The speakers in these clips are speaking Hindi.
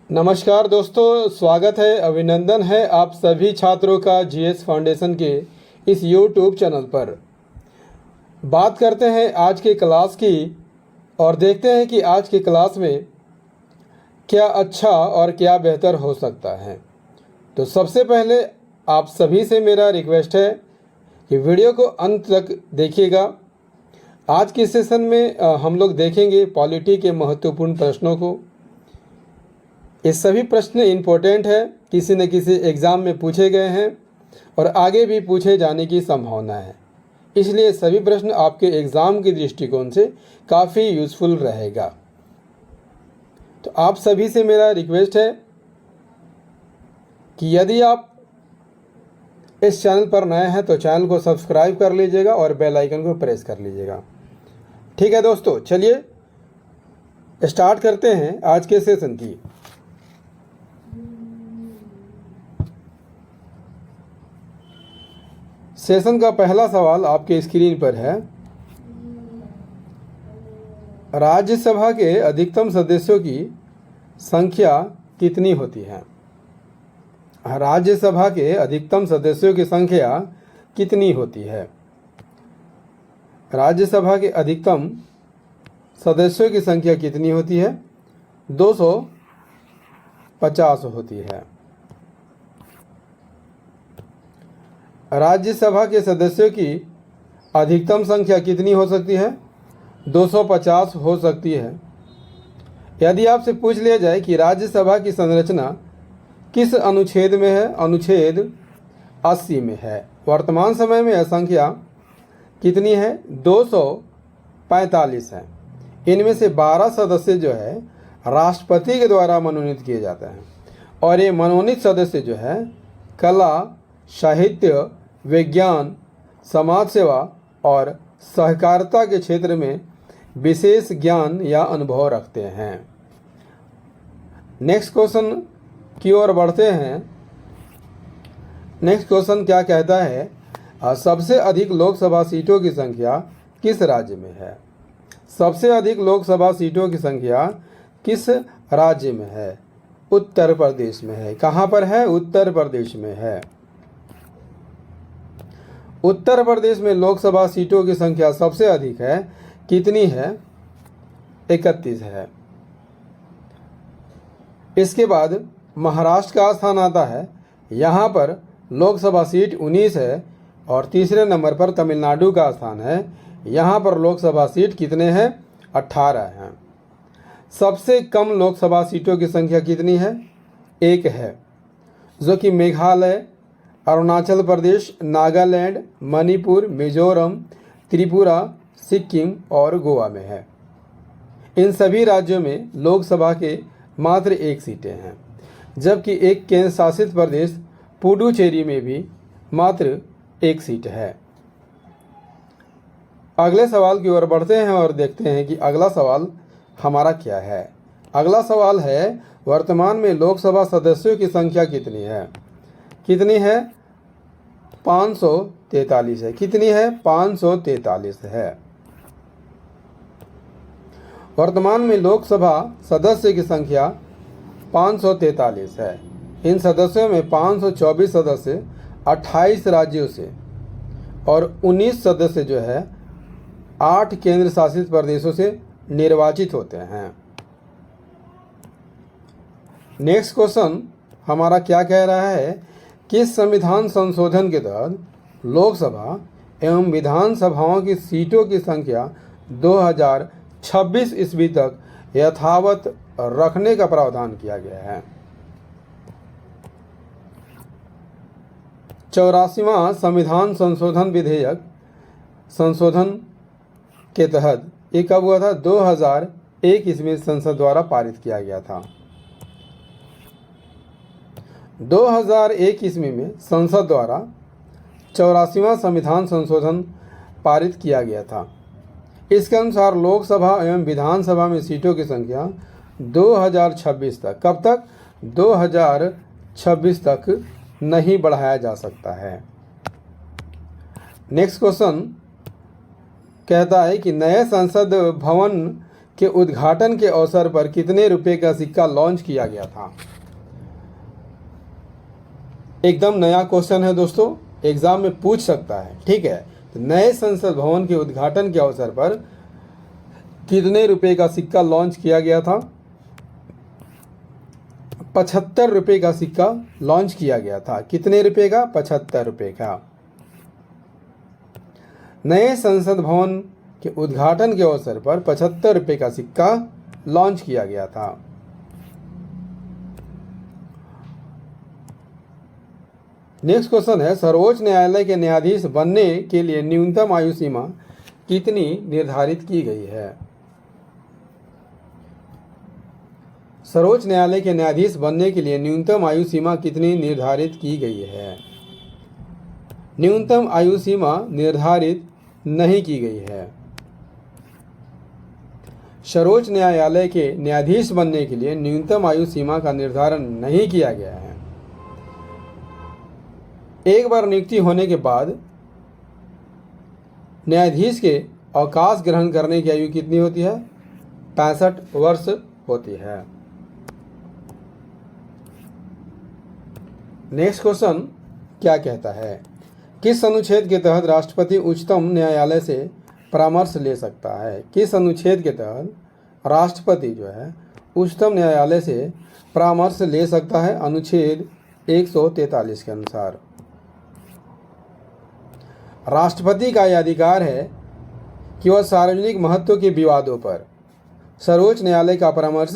नमस्कार दोस्तों, स्वागत है, अभिनंदन है आप सभी छात्रों का जीएस फाउंडेशन के इस यूट्यूब चैनल पर। बात करते हैं आज के क्लास की और देखते हैं कि आज की क्लास में क्या अच्छा और क्या बेहतर हो सकता है। तो सबसे पहले आप सभी से मेरा रिक्वेस्ट है कि वीडियो को अंत तक देखिएगा। आज के सेशन में हम लोग देखेंगे पॉलिटी के महत्वपूर्ण प्रश्नों को। ये सभी प्रश्न इम्पोर्टेंट है, किसी न किसी एग्ज़ाम में पूछे गए हैं और आगे भी पूछे जाने की संभावना है, इसलिए सभी प्रश्न आपके एग्ज़ाम के दृष्टिकोण से काफ़ी यूज़फुल रहेगा। तो आप सभी से मेरा रिक्वेस्ट है कि यदि आप इस चैनल पर नए हैं तो चैनल को सब्सक्राइब कर लीजिएगा और बेल आइकन को प्रेस कर लीजिएगा। ठीक है दोस्तों, चलिए स्टार्ट करते हैं आज के सेशन की। सेशन का पहला सवाल आपके स्क्रीन पर है। राज्यसभा के अधिकतम सदस्यों की संख्या कितनी होती है? राज्यसभा के अधिकतम सदस्यों की संख्या कितनी होती है? राज्यसभा के अधिकतम सदस्यों की संख्या कितनी होती है? 250 होती है। राज्यसभा के सदस्यों की अधिकतम संख्या कितनी हो सकती है? 250 हो सकती है। यदि आपसे पूछ लिया जाए कि राज्यसभा की संरचना किस अनुच्छेद में है? अनुच्छेद 80 में है। वर्तमान समय में यह संख्या कितनी है? 245 है। इनमें से 12 सदस्य जो है राष्ट्रपति के द्वारा मनोनीत किए जाते हैं और ये मनोनीत सदस्य जो है कला, साहित्य, विज्ञान, समाज सेवा और सहकारिता के क्षेत्र में विशेष ज्ञान या अनुभव रखते हैं। नेक्स्ट क्वेश्चन की ओर बढ़ते हैं। नेक्स्ट क्वेश्चन क्या कहता है? सबसे अधिक लोकसभा सीटों की संख्या किस राज्य में है? सबसे अधिक लोकसभा सीटों की संख्या किस राज्य में है? उत्तर प्रदेश में है। कहाँ पर है? उत्तर प्रदेश में है। उत्तर प्रदेश में लोकसभा सीटों की संख्या सबसे अधिक है। कितनी है? 31 है। इसके बाद महाराष्ट्र का स्थान आता है। यहाँ पर लोकसभा सीट 19 है और तीसरे नंबर पर तमिलनाडु का स्थान है। यहाँ पर लोकसभा सीट कितने हैं? 18 हैं। सबसे कम लोकसभा सीटों की संख्या कितनी है? 1 है, जो कि मेघालय, अरुणाचल प्रदेश, नागालैंड, मणिपुर, मिजोरम, त्रिपुरा, सिक्किम और गोवा में है। इन सभी राज्यों में लोकसभा के मात्र 1 सीटें हैं, जबकि एक केंद्र शासित प्रदेश पुडुचेरी में भी मात्र 1 सीट है। अगले सवाल की ओर बढ़ते हैं और देखते हैं कि अगला सवाल हमारा क्या है। अगला सवाल है, वर्तमान में लोकसभा सदस्यों की संख्या कितनी है? कितनी है? 543 है। कितनी है? 543 है। वर्तमान में लोकसभा सदस्य की संख्या 543 है। इन सदस्यों में 524 सदस्य 28 राज्यों से और 19 सदस्य जो है 8 केंद्र शासित प्रदेशों से निर्वाचित होते हैं। नेक्स्ट क्वेश्चन हमारा क्या कह रहा है? किस संविधान संशोधन के तहत लोकसभा एवं विधानसभाओं की सीटों की संख्या 2026 ईस्वी तक यथावत रखने का प्रावधान किया गया है? 84वां संविधान संशोधन विधेयक संशोधन के तहत ये कब हुआ था? 2001 ईस्वी संसद द्वारा पारित किया गया था। 2001 ईस्वी में संसद द्वारा 84वां संविधान संशोधन पारित किया गया था। इसके अनुसार लोकसभा एवं विधानसभा में सीटों की संख्या 2026 तक, कब तक? 2026 तक नहीं बढ़ाया जा सकता है। नेक्स्ट क्वेश्चन कहता है कि नए संसद भवन के उद्घाटन के अवसर पर कितने रुपए का सिक्का लॉन्च किया गया था? एकदम नया क्वेश्चन है दोस्तों, एग्जाम में पूछ सकता है। ठीक है, तो नए संसद भवन के उद्घाटन के अवसर पर कितने रुपए का सिक्का लॉन्च किया गया था? 75 रुपए का सिक्का लॉन्च किया गया था। कितने रुपए का? 75 रुपए का। नए संसद भवन के उद्घाटन के अवसर पर 75 रुपए का सिक्का लॉन्च किया गया था। नेक्स्ट क्वेश्चन है, सर्वोच्च न्यायालय के न्यायाधीश बनने के लिए न्यूनतम आयु सीमा कितनी निर्धारित की गई है? सर्वोच्च न्यायालय के न्यायाधीश बनने के लिए न्यूनतम आयु सीमा कितनी निर्धारित की गई है? न्यूनतम आयु सीमा निर्धारित नहीं की गई है। सर्वोच्च न्यायालय के न्यायाधीश बनने के लिए न्यूनतम आयु सीमा का निर्धारण नहीं किया गया है। एक बार नियुक्ति होने के बाद न्यायाधीश के अवकाश ग्रहण करने की आयु कितनी होती है? 65 वर्ष होती है। नेक्स्ट क्वेश्चन क्या कहता है? किस अनुच्छेद के तहत राष्ट्रपति उच्चतम न्यायालय से परामर्श ले सकता है? किस अनुच्छेद के तहत राष्ट्रपति जो है उच्चतम न्यायालय से परामर्श ले सकता है? अनुच्छेद 143 के अनुसार राष्ट्रपति का यह अधिकार है कि वह सार्वजनिक महत्व के विवादों पर सर्वोच्च न्यायालय का परामर्श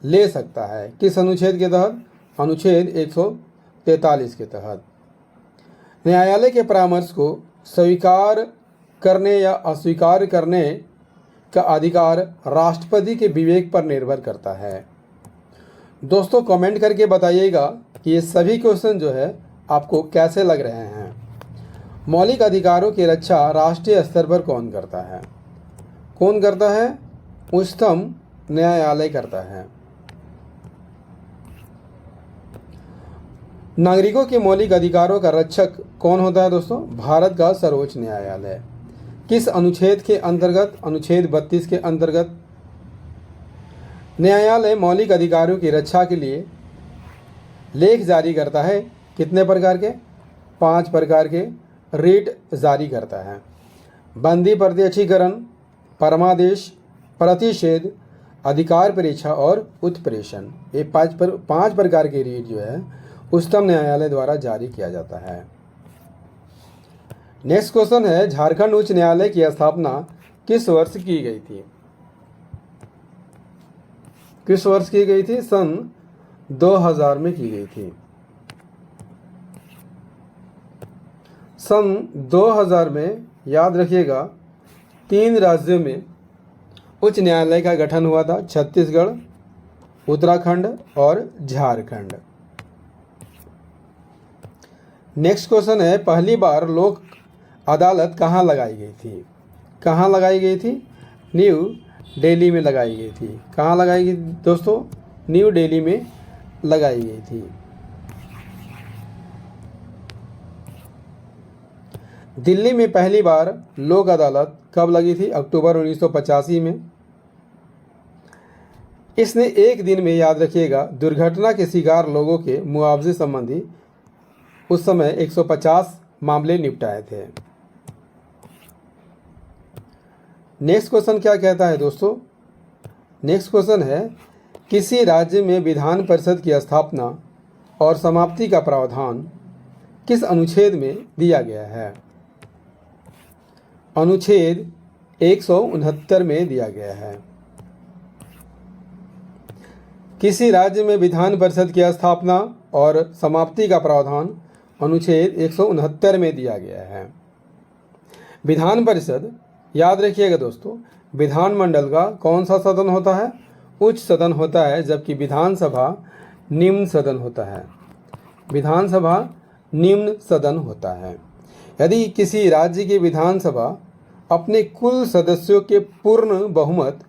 ले सकता है। किस अनुच्छेद के तहत? अनुच्छेद 143 के तहत। न्यायालय के परामर्श को स्वीकार करने या अस्वीकार करने का अधिकार राष्ट्रपति के विवेक पर निर्भर करता है। दोस्तों कमेंट करके बताइएगा कि ये सभी क्वेश्चन जो है आपको कैसे लग रहे हैं। मौलिक अधिकारों की रक्षा राष्ट्रीय स्तर पर कौन करता है? कौन करता है? उच्चतम न्यायालय करता है। नागरिकों के मौलिक अधिकारों का रक्षक कौन होता है दोस्तों? भारत का सर्वोच्च न्यायालय। किस अनुच्छेद के अंतर्गत? अनुच्छेद 32 के अंतर्गत। न्यायालय मौलिक अधिकारों की रक्षा के लिए लेख जारी करता है। कितने प्रकार के? 5 प्रकार के रिट जारी करता है। बंदी प्रत्यक्षीकरण, परमादेश, प्रतिषेध, अधिकार परीक्षा और उत्प्रेषण। ये 5 प्रकार के रिट जो है उच्चतम न्यायालय द्वारा जारी किया जाता है। नेक्स्ट क्वेश्चन है, झारखंड उच्च न्यायालय की स्थापना किस वर्ष की गई थी? किस वर्ष की गई थी? सन 2000 में की गई थी। सन 2000 में याद रखिएगा 3 राज्यों में उच्च न्यायालय का गठन हुआ था, छत्तीसगढ़, उत्तराखंड और झारखंड। नेक्स्ट क्वेश्चन है, पहली बार लोक अदालत कहाँ लगाई गई थी? कहाँ लगाई गई थी? न्यू दिल्ली में लगाई गई थी। कहाँ लगाई गई दोस्तों? न्यू दिल्ली में लगाई गई थी। दिल्ली में पहली बार लोक अदालत कब लगी थी? अक्टूबर 1985 में। इसने एक दिन में, याद रखिएगा, दुर्घटना के शिकार लोगों के मुआवजे संबंधी उस समय 150 मामले निपटाए थे। नेक्स्ट क्वेश्चन क्या कहता है दोस्तों? नेक्स्ट क्वेश्चन है, किसी राज्य में विधान परिषद की स्थापना और समाप्ति का प्रावधान किस अनुच्छेद में दिया गया है? अनुच्छेद 169 में दिया गया है। किसी राज्य में विधान परिषद की स्थापना और समाप्ति का प्रावधान अनुच्छेद 169 में दिया गया है। विधान परिषद, याद रखिएगा दोस्तों, विधानमंडल का कौन सा सदन होता है? उच्च सदन होता है, जबकि विधानसभा निम्न सदन होता है। विधानसभा निम्न सदन होता है। यदि किसी राज्य की विधानसभा अपने कुल सदस्यों के पूर्ण बहुमत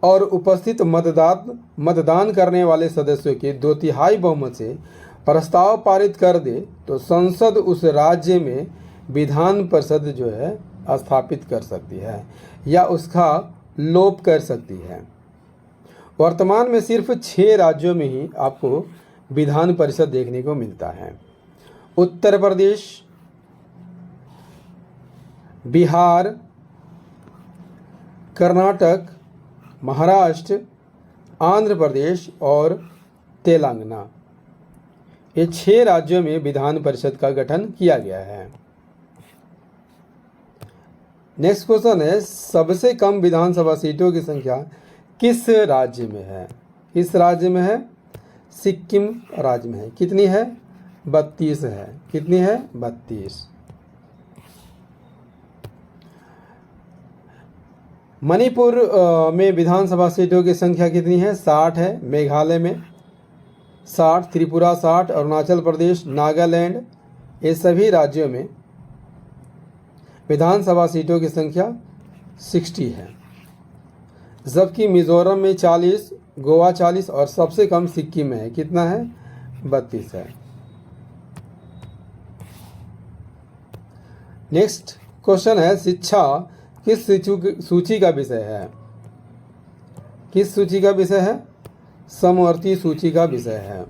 और उपस्थित मतदान करने वाले सदस्यों के 2/3 बहुमत से प्रस्ताव पारित कर दे तो संसद उस राज्य में विधान परिषद जो है स्थापित कर सकती है या उसका लोप कर सकती है। वर्तमान में सिर्फ 6 राज्यों में ही आपको विधान परिषद देखने को मिलता है। उत्तर प्रदेश, बिहार, कर्नाटक, महाराष्ट्र, आंध्र प्रदेश और तेलंगाना, ये 6 राज्यों में विधान परिषद का गठन किया गया है। नेक्स्ट क्वेश्चन है, सबसे कम विधानसभा सीटों की संख्या किस राज्य में है? किस राज्य में है? सिक्किम राज्य में है। कितनी है? 32 है। कितनी है? 32। मणिपुर में विधानसभा सीटों की संख्या कितनी है? 60 है। मेघालय में 60, त्रिपुरा 60, अरुणाचल प्रदेश, नागालैंड, ये सभी राज्यों में विधानसभा सीटों की संख्या 60 है। जबकि मिजोरम में 40, गोवा 40 और सबसे कम सिक्किम में है। कितना है? 32 है। नेक्स्ट क्वेश्चन है, शिक्षा किस सूची का विषय है? किस सूची का विषय है? समवर्ती सूची का विषय है।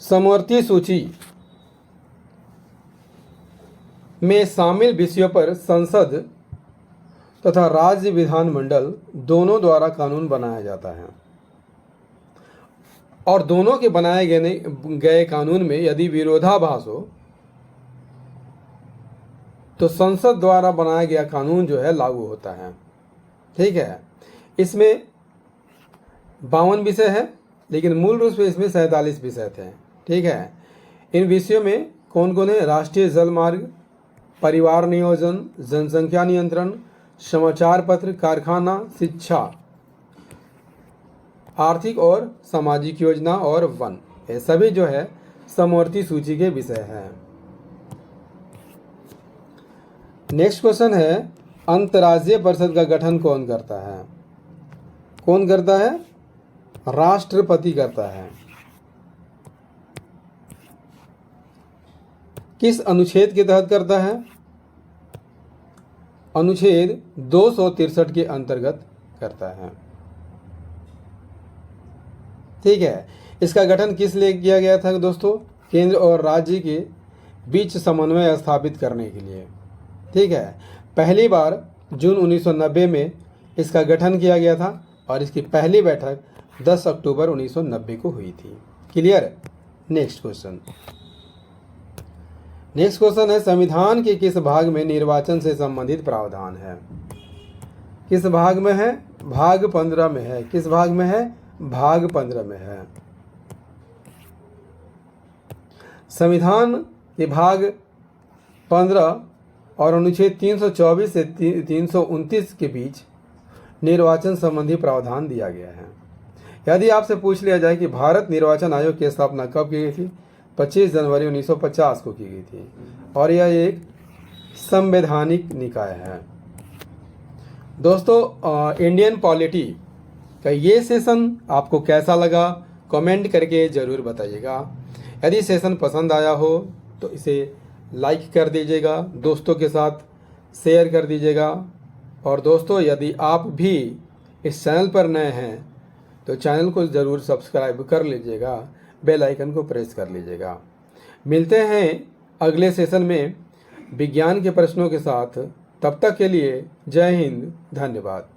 समवर्ती सूची में शामिल विषयों पर संसद तथा राज्य विधानमंडल दोनों द्वारा कानून बनाया जाता है और दोनों के बनाए गए कानून में यदि विरोधाभास हो तो संसद द्वारा बनाया गया कानून जो है लागू होता है। ठीक है, इसमें 52 विषय है, लेकिन मूल रूप से इसमें 47 विषय थे। ठीक है, इन विषयों में कौन कौन है? राष्ट्रीय जल मार्ग, परिवार नियोजन, जनसंख्या नियंत्रण, समाचार पत्र, कारखाना, शिक्षा, आर्थिक और सामाजिक योजना और वन, ये सभी जो है समवर्ती सूची के विषय हैं। नेक्स्ट क्वेश्चन है, अंतर्राज्यीय परिषद का गठन कौन करता है? कौन करता है? राष्ट्रपति करता है। किस अनुच्छेद के तहत करता है? अनुच्छेद 263 के अंतर्गत करता है। ठीक है, इसका गठन किस लिए किया गया था दोस्तों? केंद्र और राज्य के बीच समन्वय स्थापित करने के लिए। ठीक है, पहली बार जून 1990 में इसका गठन किया गया था और इसकी पहली बैठक 10 अक्टूबर 1990 को हुई थी। क्लियर? नेक्स्ट क्वेश्चन है, संविधान के किस भाग में निर्वाचन से संबंधित प्रावधान है? किस भाग में है? भाग 15 में है। किस भाग में है? भाग 15 में है। संविधान के भाग 15 और अनुच्छेद 324 से 329 के बीच निर्वाचन संबंधी प्रावधान दिया गया है। यदि आपसे पूछ लिया जाए कि भारत निर्वाचन आयोग की स्थापना कब की गई थी? 25 जनवरी 1950 को की गई थी और यह एक संवैधानिक निकाय है। दोस्तों, इंडियन पॉलिटी का ये सेशन आपको कैसा लगा? कमेंट करके ज़रूर बताइएगा। यदि सेशन पसंद आया हो तो इसे लाइक कर दीजिएगा, दोस्तों के साथ शेयर कर दीजिएगा। और दोस्तों, यदि आप भी इस चैनल पर नए हैं तो चैनल को ज़रूर सब्सक्राइब कर लीजिएगा, बेल आइकन को प्रेस कर लीजिएगा। मिलते हैं अगले सेशन में विज्ञान के प्रश्नों के साथ। तब तक के लिए जय हिंद, धन्यवाद।